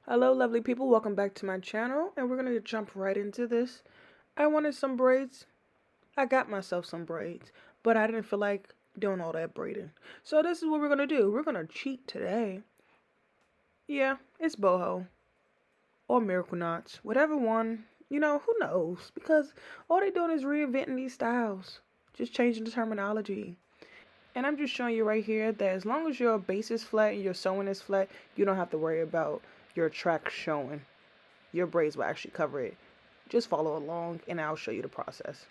Hello lovely people, welcome back to my channel and we're gonna jump right into this. I wanted some braids. I got myself some braids, but I didn't feel like doing all that braiding. So this is what we're gonna do. We're gonna cheat today. Yeah, it's boho or miracle knots, whatever one, who knows? Because all they're doing is reinventing these styles, just changing the terminology. And I'm just showing you right here that as long as your base is flat and your sewing is flat, you don't have to worry about your track showing. Your braids will actually cover it. Just follow along and I'll show you the process.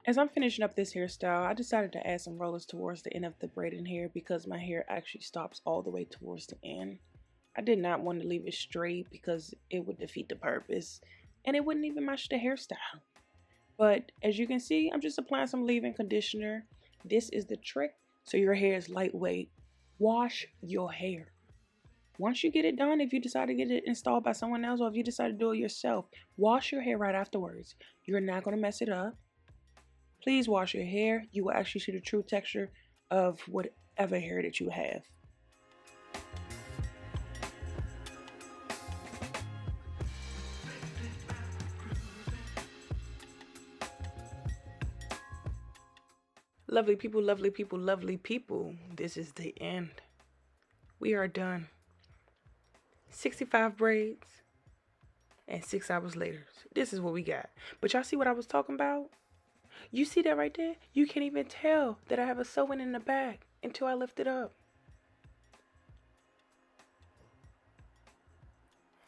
As I'm finishing up this hairstyle, I decided to add some rollers towards the end of the braiding hair because my hair actually stops all the way towards the end. I did not want to leave it straight because it would defeat the purpose and it wouldn't even match the hairstyle. But as you can see, I'm just applying some leave-in conditioner. This is the trick so your hair is lightweight. Wash your hair. Once you get it done, if you decide to get it installed by someone else or if you decide to do it yourself, wash your hair right afterwards. You're not going to mess it up. Please wash your hair. You will actually see the true texture of whatever hair that you have. Lovely people, lovely people, lovely people. This is the end. We are done. 65 braids and 6 hours later. This is what we got. But y'all see what I was talking about? You see that right there? You can't even tell that I have a sewing in the back until I lift it up.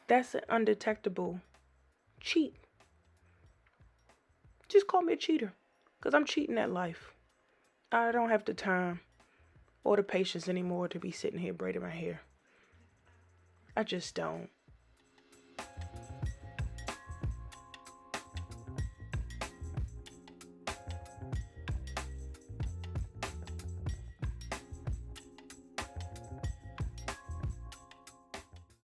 That's an undetectable cheat. Just call me a cheater because I'm cheating at life. I don't have the time or the patience anymore to be sitting here braiding my hair. I just don't.